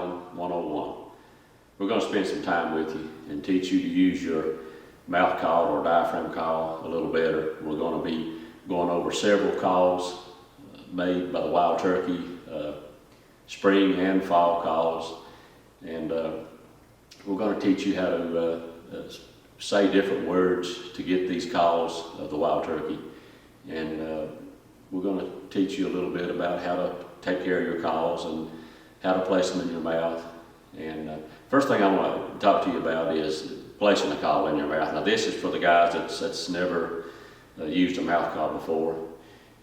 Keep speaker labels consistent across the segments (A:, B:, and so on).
A: Calling 101. We're going to spend some time with you and teach you to use your mouth call or diaphragm call a little better. We're going to be going over several calls made by the wild turkey, spring and fall calls, and we're going to teach you how to say different words to get these calls of the wild turkey, and we're going to teach you a little bit about how to take care of your calls and how to place them in your mouth. And first thing I want to talk to you about is placing a call in your mouth. Now this is for the guys that's never used a mouth call before.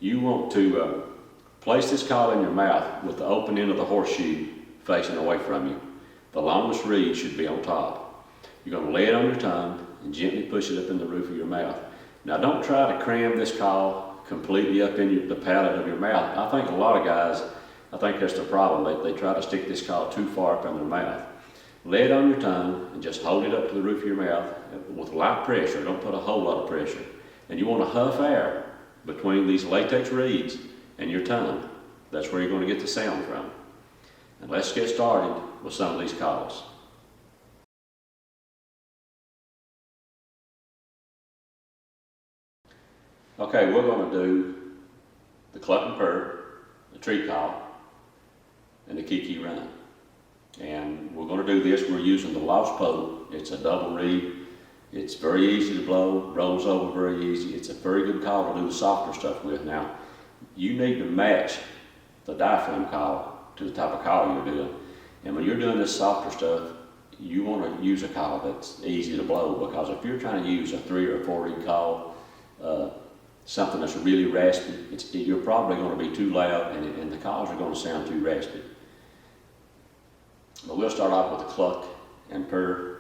A: You want to place this call in your mouth with the open end of the horseshoe facing away from you. The longest reed should be on top. You're going to lay it on your tongue and gently push it up in the roof of your mouth. Now don't try to cram this call completely up in the palate of your mouth. I think a lot of guys, I think that's the problem. They try to stick this call too far up in their mouth. Lay it on your tongue and just hold it up to the roof of your mouth with light pressure. Don't put a whole lot of pressure. And you want to huff air between these latex reeds and your tongue. That's where you're going to get the sound from. And let's get started with some of these calls. Okay, we're going to do the cluck and purr, the tree call, and the kiki run. And we're going to do this, we're using the lost pole. It's a double reed. It's very easy to blow, rolls over very easy. It's a very good call to do the softer stuff with. Now, you need to match the diaphragm call to the type of call you're doing. And when you're doing this softer stuff, you want to use a call that's easy to blow, because if you're trying to use a 3 or 4 reed call, something that's really raspy, you're probably going to be too loud, and the calls are going to sound too raspy. But we'll start off with the cluck and purr.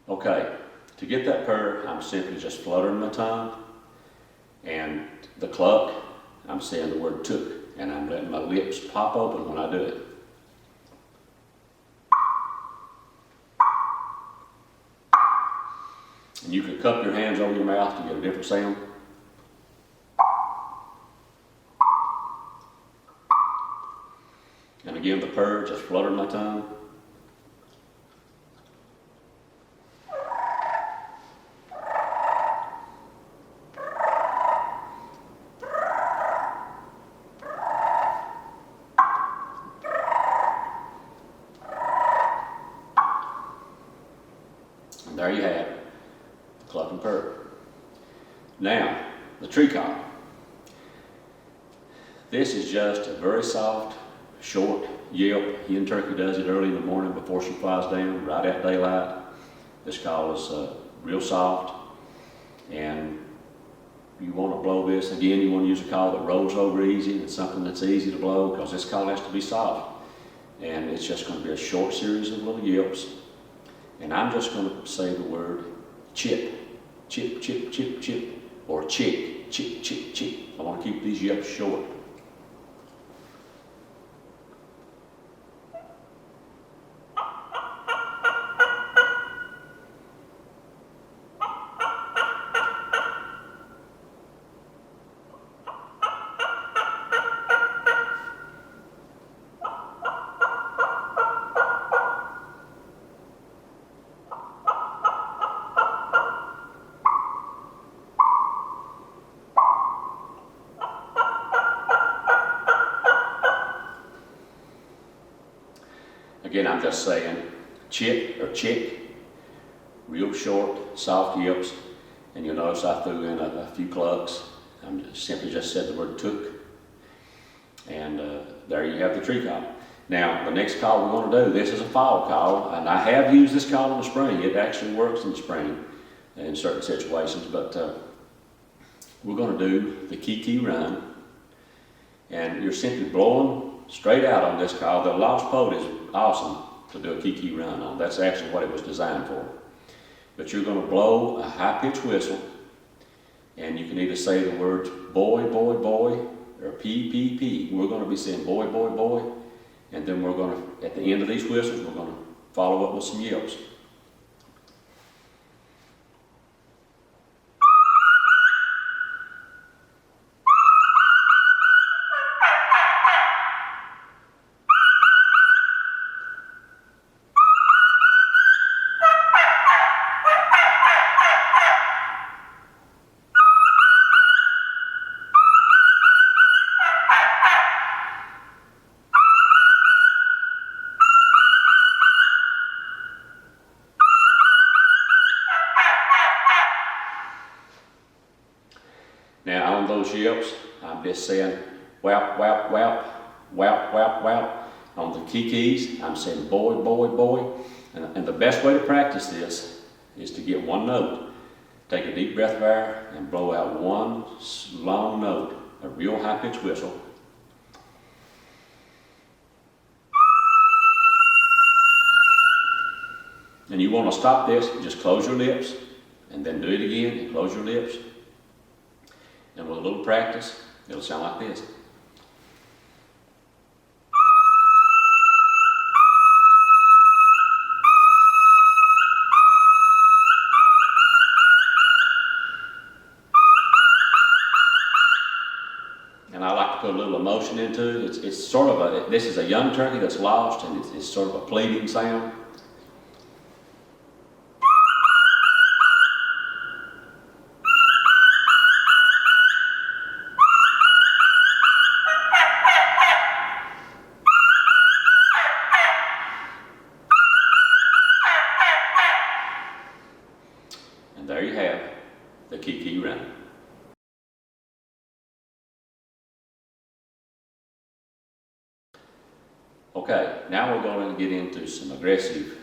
A: Okay, to get that purr, I'm simply just fluttering my tongue, and the cluck, I'm saying the word took, and I'm letting my lips pop open when I do it. And you can cup your hands over your mouth to get a different sound. And again, the purr, just fluttering my tongue. And there you have it, the cluck and purr. Now, the tree call. This is just a very soft, short yelp. Hen turkey does it early in the morning before she flies down, right at daylight. This call is real soft, and you want to blow this. Again, you want to use a call that rolls over easy. It's something that's easy to blow, because this call has to be soft. And it's just going to be a short series of little yelps. And I'm just going to say the word chip, chip, chip, chip, chip, or chick, chick, chick, chick. I want to keep these yelps short. Again, I'm just saying chip or chick, real short, soft yelps, and you'll notice I threw in a few clucks. I simply just said the word took, and there you have the tree call. Now, the next call we're going to do, this is a fall call, and I have used this call in the spring. It actually works in the spring in certain situations, but we're going to do the kiki run, and you're simply blowing straight out on this call. The lost pote is awesome to do a kiki run on. That's actually what it was designed for. But you're going to blow a high-pitched whistle, and you can either say the words boy, boy, boy, or pee, pee, pee. We're going to be saying boy, boy, boy, and then we're going to, at the end of these whistles, we're going to follow up with some yelps. Now on those yelps, I'm just saying whap, whap, whap, whap, whap, whap. On the kikis, I'm saying boy, boy, boy. And the best way to practice this is to get one note. Take a deep breath of air and blow out one long note, a real high-pitched whistle. And you want to stop this, just close your lips, and then do it again, and close your lips. And with a little practice, it'll sound like this. And I like to put a little emotion into it. It's sort of this is a young turkey that's lost, and it's sort of a pleading sound. And there you have the kiki run. Okay, now we're going to get into some aggressive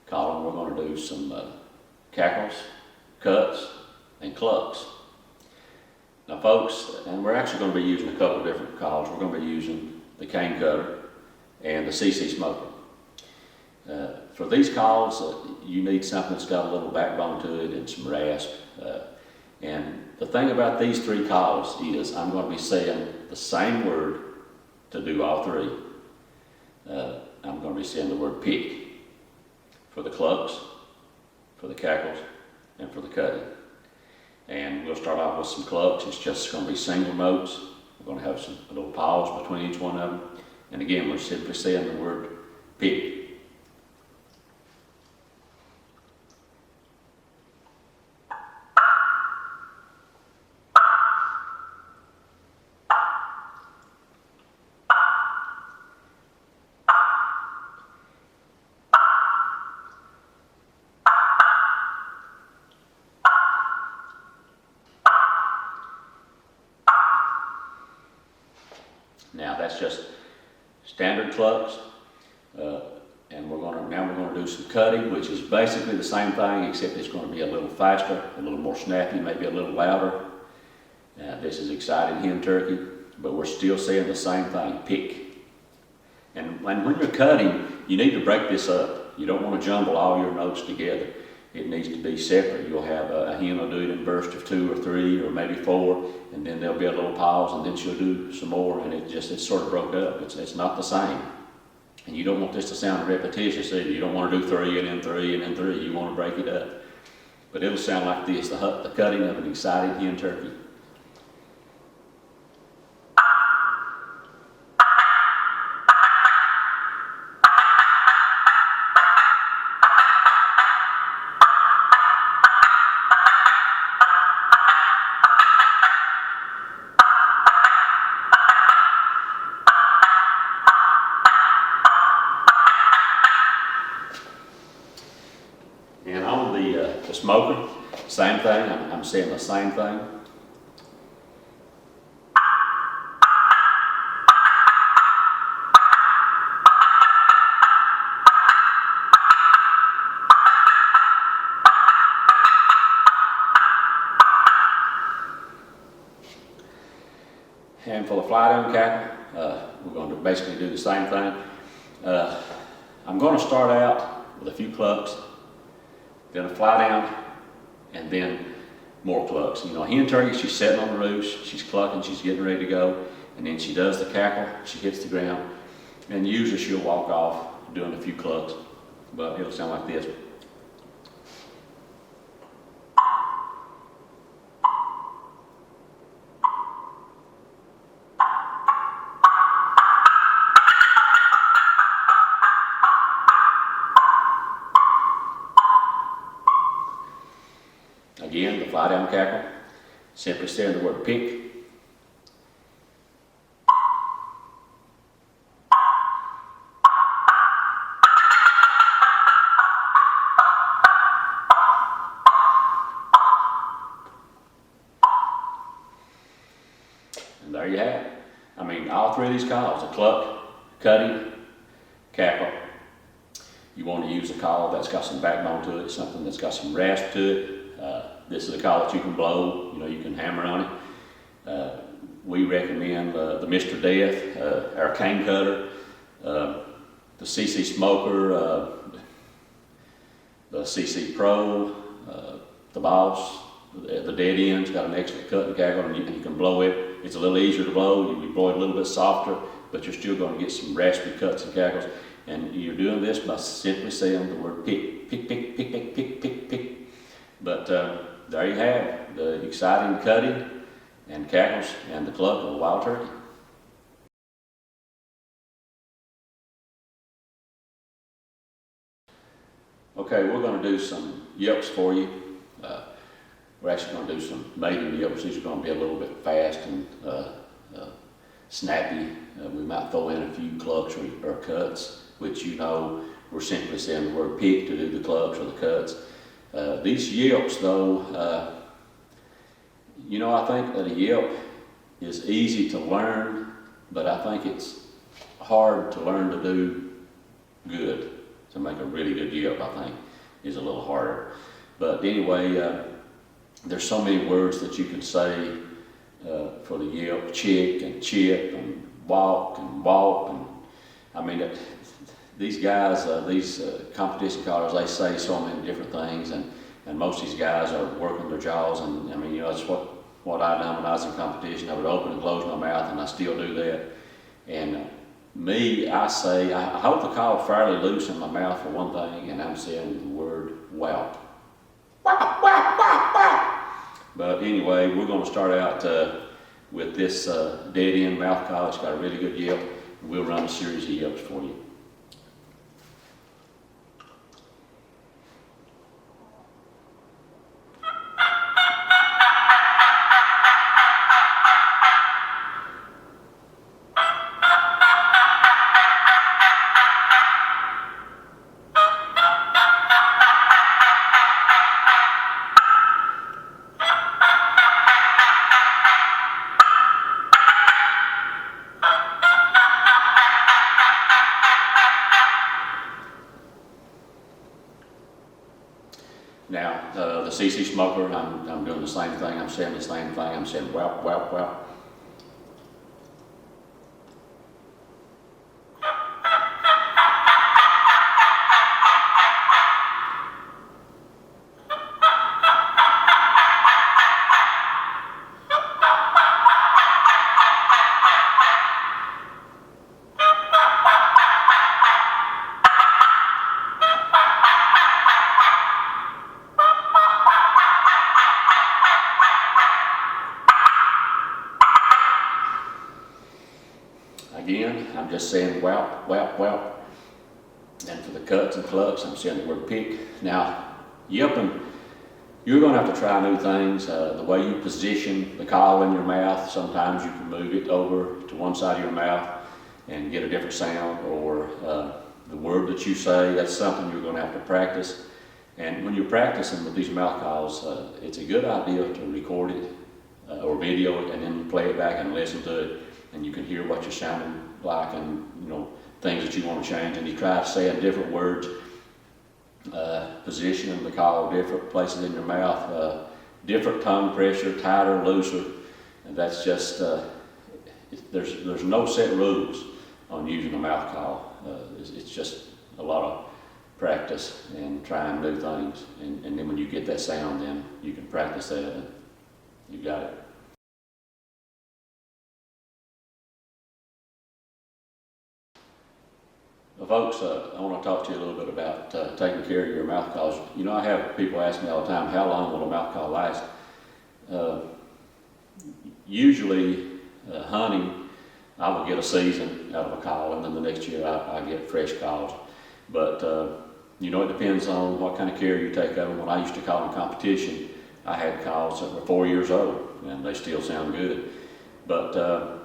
A: calling. We're going to do some cackles, cuts, and clucks. Now folks, and we're actually going to be using a couple of different calls. We're going to be using the cane cutter and the CC smoker. For these calls, you need something that's got a little backbone to it and some rasp. And the thing about these three calls is I'm going to be saying the same word to do all three. I'm going to be saying the word pick for the clucks, for the cackles, and for the cutting. And we'll start off with some clucks. It's just going to be single notes. We're going to have a little pause between each one of them. And again, we're simply saying the word pick. Now that's just standard clucks, and we're going to do some cutting, which is basically the same thing, except it's going to be a little faster, a little more snappy, maybe a little louder. This is excited hen turkey, but we're still saying the same thing, pick. And when you're cutting, you need to break this up. You don't want to jumble all your notes together. It needs to be separate. You'll have a hen will do it in bursts of 2 or 3 or maybe 4, and then there'll be a little pause, and then she'll do some more, and it's sort of broke up. It's not the same. And you don't want this to sound repetitious either. You don't want to do 3 and then 3 and then 3. You want to break it up. But it'll sound like this, the cutting of an excited hen turkey. And on the smoker, same thing, I'm saying the same thing. And for the fly down cackle, we're going to basically do the same thing. I'm going to start out with a few clucks, then a fly down, and then more clucks. You know, a hen turkey, she's sitting on the roost, she's clucking, she's getting ready to go, and then she does the cackle, she hits the ground, and usually she'll walk off doing a few clucks, but it'll sound like this. Again, the fly down cackle, simply saying the word pick. And there you have it. I mean, all three of these calls, the cluck, cutting, cackle. You want to use a call that's got some backbone to it, something that's got some rasp to it. This is a call that you can blow, you know, you can hammer on it. We recommend the Mr. Death, our cane cutter, the CC Smoker, the CC Pro, the Boss, the dead end's got an excellent cut and cackle, and you can blow it. It's a little easier to blow, you blow it a little bit softer, but you're still going to get some raspy cuts and cackles. And you're doing this by simply saying the word pick, pick, pick, pick, pick, pick, pick, pick. But there you have the exciting cutting and cackles and the cluck of a wild turkey. Okay, we're going to do some yelps for you. We're actually going to do some maiden yelps. These are going to be a little bit fast and snappy. We might throw in a few clucks or cuts, which you know we're simply saying the word pick to do the clucks or the cuts. These yelps though, you know, I think that a yelp is easy to learn, but I think it's hard to learn to do good. To make a really good yelp, I think, is a little harder. But anyway, there's so many words that you can say for the yelp: chick and chip and walk, and I mean, these guys, these competition callers, they say so many different things, and most of these guys are working their jaws, and I mean, you know, that's what I done when I was in competition. I would open and close my mouth, and I still do that. And me, I say, I hold the call fairly loose in my mouth for one thing, and I'm saying the word whap. Whap, whap, whap, whap. But anyway, we're going to start out with this dead end mouth call. It's got a really good yelp. We'll run a series of yelps for you. Now, the CC Smoker, I'm doing the same thing. I'm saying the same thing. I'm saying whap, whap, whap. Again, I'm just saying whap, whap, whap. And for the cuts and clucks, I'm saying the word pick. Now, yelping, you're going to have to try new things. The way you position the call in your mouth, sometimes you can move it over to one side of your mouth and get a different sound, or the word that you say, that's something you're going to have to practice. And when you're practicing with these mouth calls, it's a good idea to record it or video it and then play it back and listen to it. And you can hear what you're sounding like, and you know, things that you want to change. And you try saying different words, positioning the call, different places in your mouth, different tongue pressure, tighter, looser. And that's just, there's no set rules on using a mouth call. It's just a lot of practice and trying new things. And then when you get that sound, then you can practice that and you got it. Well, folks, I want to talk to you a little bit about taking care of your mouth calls. You know, I have people ask me all the time, how long will a mouth call last? Usually, hunting, I will get a season out of a call, and then the next year I get fresh calls. But you know, it depends on what kind of care you take of them. When I used to call in competition, I had calls that were 4 years old, and they still sound good. But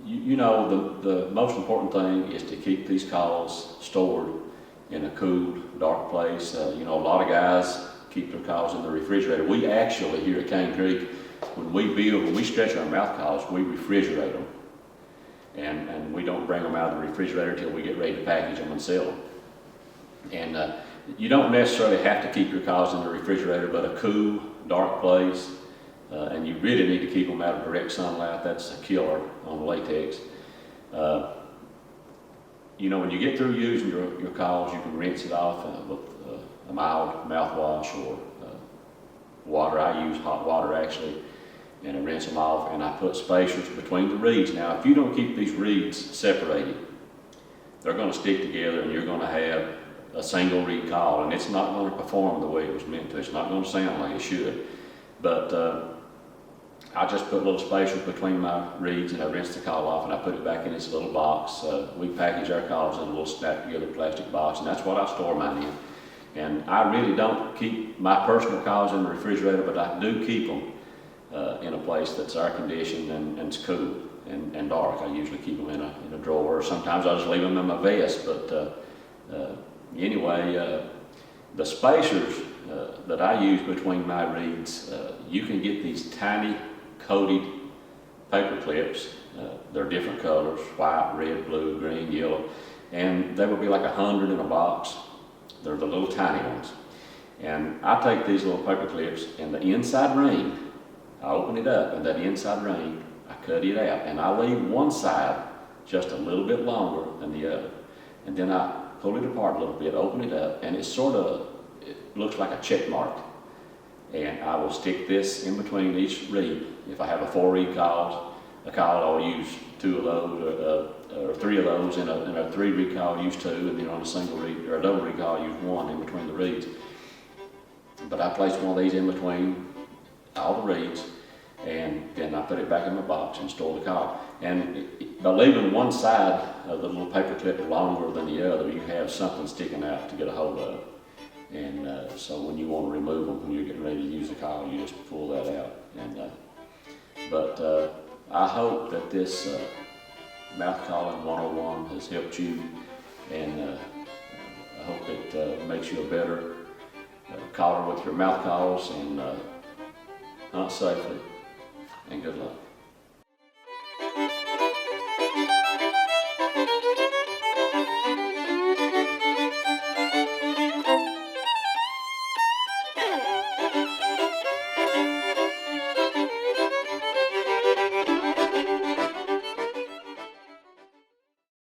A: you know, the most important thing is to keep these calls stored in a cool, dark place. You know, a lot of guys keep their calls in the refrigerator. We actually, here at Cane Creek, when we stretch our mouth calls, we refrigerate them. And we don't bring them out of the refrigerator until we get ready to package them and sell them. And you don't necessarily have to keep your calls in the refrigerator, but a cool, dark place. And you really need to keep them out of direct sunlight. That's a killer on latex. You know, when you get through using your calls, you can rinse it off with a mild mouthwash or water. I use hot water actually, and I rinse them off, and I put spacers between the reeds. Now, if you don't keep these reeds separated, they're going to stick together, and you're going to have a single reed call, and it's not going to perform the way it was meant to. It's not going to sound like it should. But I just put little spacers between my reeds, and I rinse the call off, and I put it back in this little box. We package our calls in a little snapped together plastic box, and that's what I store mine in. And I really don't keep my personal calls in the refrigerator, but I do keep them in a place that's air conditioned and it's cool and dark. I usually keep them in a drawer. Sometimes I just leave them in my vest. But anyway, the spacers that I use between my reeds, you can get these tiny coated paper clips. They're different colors: white, red, blue, green, yellow, and they will be like 100 in a box. They're the little tiny ones. And I take these little paper clips, and the inside ring, I open it up, and that inside ring, I cut it out, and I leave one side just a little bit longer than the other. And then I pull it apart a little bit, open it up, and it looks like a check mark. And I will stick this in between each reed. If I have a 4-reed call, I'll use 2 of those, or 3 of those. In a 3-reed call, I'll use 2, and then on a single reed, or a double reed call, I'll use 1 in between the reeds. But I place one of these in between all the reeds, and then I put it back in my box and store the call. And by leaving one side of the little paper clip longer than the other, you have something sticking out to get a hold of. And so when you want to remove them, when you're getting ready to use the call, you just pull that out. But I hope that this mouth calling 101 has helped you, and I hope it makes you a better caller with your mouth calls, and hunt safely, and good luck.